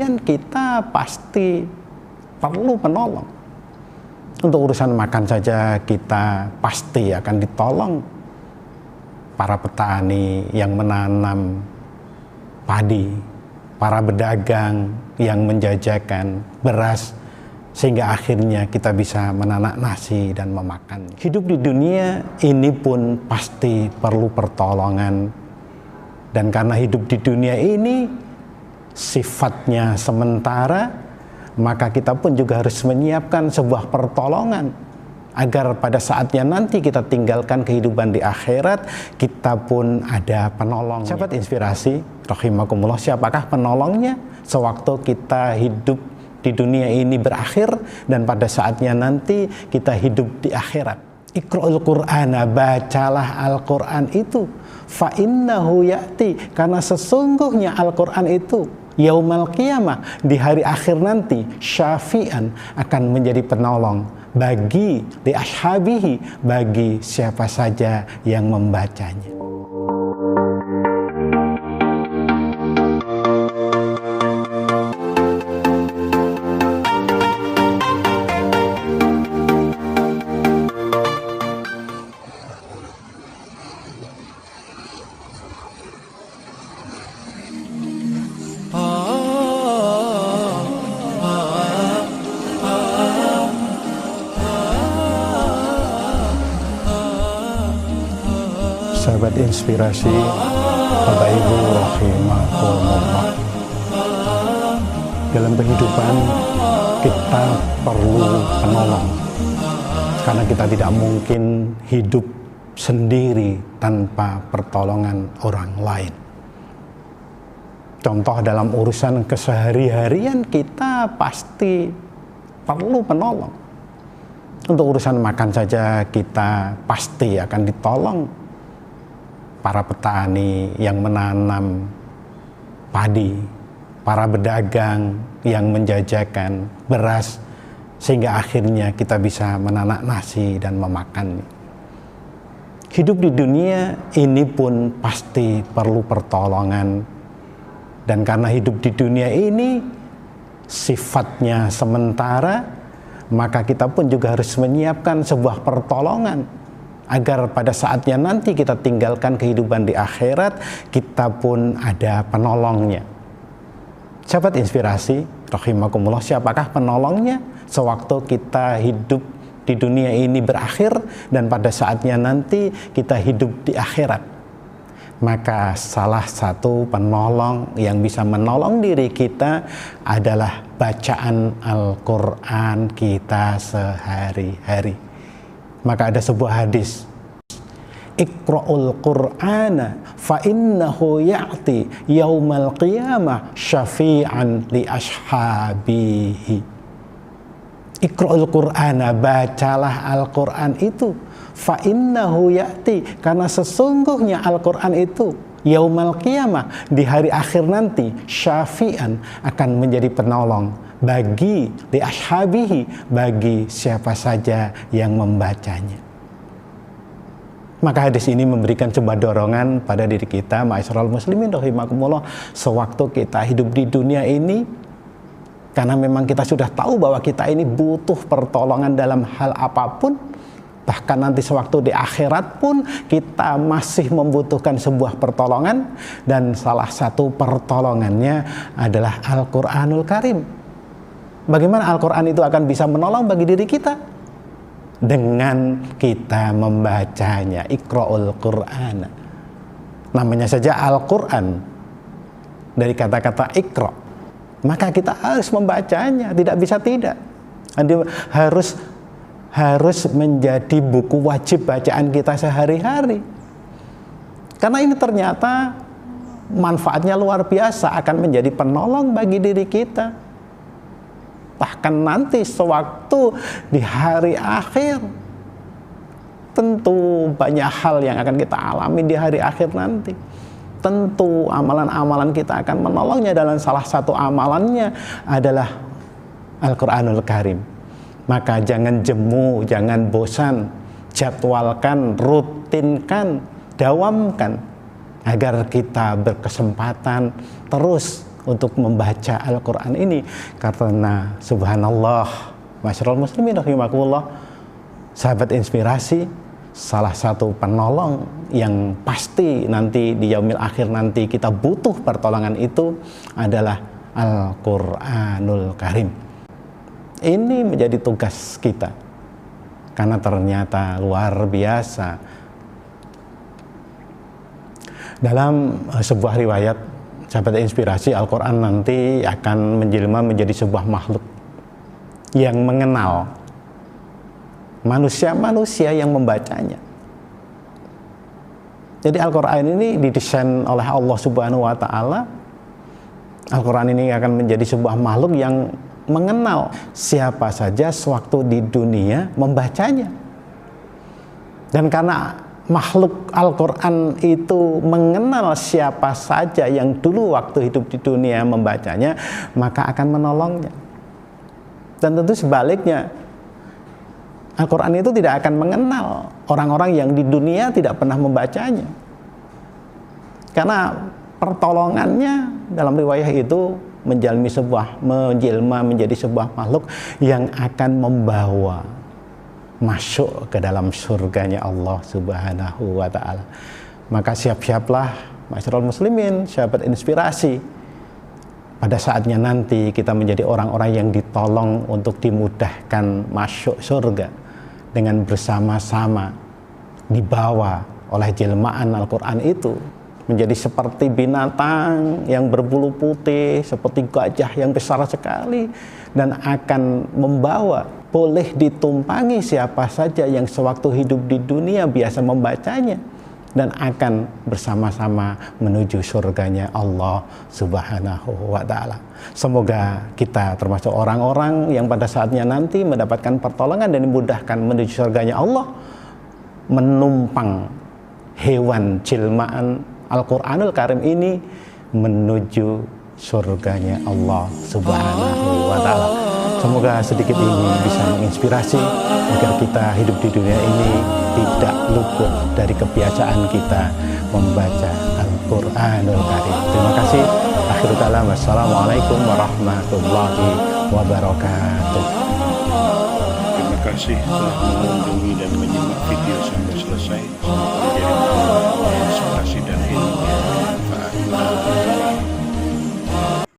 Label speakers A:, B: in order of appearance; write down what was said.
A: Kita pasti perlu menolong. Untuk urusan makan saja kita pasti akan ditolong. Para petani yang menanam padi, para pedagang yang menjajakan beras, sehingga akhirnya kita bisa menanak nasi dan memakan. Hidup di dunia ini pun pasti perlu pertolongan. Dan karena hidup di dunia ini sifatnya sementara, maka kita pun juga harus menyiapkan sebuah pertolongan agar pada saatnya nanti kita tinggalkan kehidupan di akhirat, kita pun ada penolong. Sahabat inspirasi, rahimakumullah, siapakah penolongnya sewaktu kita hidup di dunia ini berakhir dan pada saatnya nanti kita hidup di akhirat? Iqra'ul Qur'ana, bacalah Al-Quran itu. Fa innahu ya'ti, karena sesungguhnya Al-Quran itu yaumal qiyamah, di hari akhir nanti, syafi'an, akan menjadi penolong bagi li ashabihi, bagi siapa saja yang membacanya. Sahabat inspirasi, Bapak Ibu rahimakumullah, dalam kehidupan kita perlu penolong, karena kita tidak mungkin hidup sendiri tanpa pertolongan orang lain. Contoh dalam urusan kesehari-harian kita pasti perlu penolong. Untuk urusan makan saja kita pasti akan ditolong. Para petani yang menanam padi, para pedagang yang menjajakan beras, sehingga akhirnya kita bisa menanak nasi dan memakannya. Hidup di dunia ini pun pasti perlu pertolongan. Dan karena hidup di dunia ini sifatnya sementara, maka kita pun juga harus menyiapkan sebuah pertolongan agar pada saatnya nanti kita tinggalkan kehidupan di akhirat, kita pun ada penolongnya. Sahabat inspirasi, rahimakumullah, siapakah penolongnya sewaktu kita hidup di dunia ini berakhir dan pada saatnya nanti kita hidup di akhirat? Maka salah satu penolong yang bisa menolong diri kita adalah bacaan Al-Quran kita sehari-hari. Maka ada sebuah hadis, Iqra'ul Qur'ana fa innahu ya'ti yaumal qiyamah syafi'an li ashabihi. Iqra'ul Qur'ana, bacalah Al-Quran itu. Fa innahu ya'ti, karena sesungguhnya Al-Quran itu yaumal qiyamah, di hari akhir nanti, syafi'an, akan menjadi penolong bagi li ashabihi, bagi siapa saja yang membacanya. Maka hadis ini memberikan sebuah dorongan pada diri kita, ma'asyiral muslimin rahimakumullah, sewaktu kita hidup di dunia ini, karena memang kita sudah tahu bahwa kita ini butuh pertolongan dalam hal apapun. Bahkan nanti sewaktu di akhirat pun kita masih membutuhkan sebuah pertolongan, dan salah satu pertolongannya adalah Al-Quranul Karim. Bagaimana Al-Quran itu akan bisa menolong bagi diri kita? Dengan kita membacanya. Iqra'ul Qur'an, namanya saja Al-Quran, dari kata-kata Iqra', maka kita harus membacanya, tidak bisa tidak. Harus menjadi buku wajib bacaan kita sehari-hari. Karena ini ternyata manfaatnya luar biasa, akan menjadi penolong bagi diri kita. Bahkan nanti sewaktu di hari akhir, tentu banyak hal yang akan kita alami di hari akhir nanti. Tentu amalan-amalan kita akan menolongnya, dalam salah satu amalannya adalah Al-Quranul Karim. Maka jangan jemu, jangan bosan, jadwalkan, rutinkan, dawamkan, agar kita berkesempatan terus untuk membaca Al-Quran ini, karena subhanallah, masyarul muslimin rahimakumullah, sahabat inspirasi, salah satu penolong yang pasti nanti di yaumil akhir nanti kita butuh pertolongan itu adalah Al-Quranul Karim. Ini menjadi tugas kita, karena ternyata luar biasa. Dalam sebuah riwayat sahabat inspirasi, Al-Quran nanti akan menjelma menjadi sebuah makhluk yang mengenal manusia-manusia yang membacanya. Jadi Al-Quran ini didesain oleh Allah Subhanahu wa Ta'ala. Al-Quran ini akan menjadi sebuah makhluk yang mengenal siapa saja sewaktu di dunia membacanya. Dan karena makhluk Al-Quran itu mengenal siapa saja yang dulu waktu hidup di dunia membacanya, maka akan menolongnya. Dan tentu sebaliknya, Al-Quran itu tidak akan mengenal orang-orang yang di dunia tidak pernah membacanya. Karena pertolongannya dalam riwayah itu menjelma menjadi sebuah makhluk yang akan membawa masuk ke dalam surganya Allah Subhanahu wa Ta'ala. Maka siap-siaplah masyarul muslimin, sahabat inspirasi, pada saatnya nanti kita menjadi orang-orang yang ditolong untuk dimudahkan masuk surga dengan bersama-sama dibawa oleh jelmaan Al-Quran itu menjadi seperti binatang yang berbulu putih, seperti gajah yang besar sekali, dan akan membawa, boleh ditumpangi siapa saja yang sewaktu hidup di dunia biasa membacanya, dan akan bersama-sama menuju surganya Allah Subhanahu wa Ta'ala. Semoga kita termasuk orang-orang yang pada saatnya nanti mendapatkan pertolongan dan dimudahkan menuju surganya Allah, menumpang hewan jelmaan Al-Quranul Karim ini menuju surganya Allah Subhanahu wa Ta'ala. Semoga sedikit ini bisa menginspirasi agar kita hidup di dunia ini tidak luput dari kebiasaan kita membaca Al-Quranul Karim. Terima kasih. Akhirul kalam. Wassalamualaikum warahmatullahi wabarakatuh.
B: Terima kasih telah mengunjungi dan menyimak video sampai selesai. Semoga menjadi inspirasi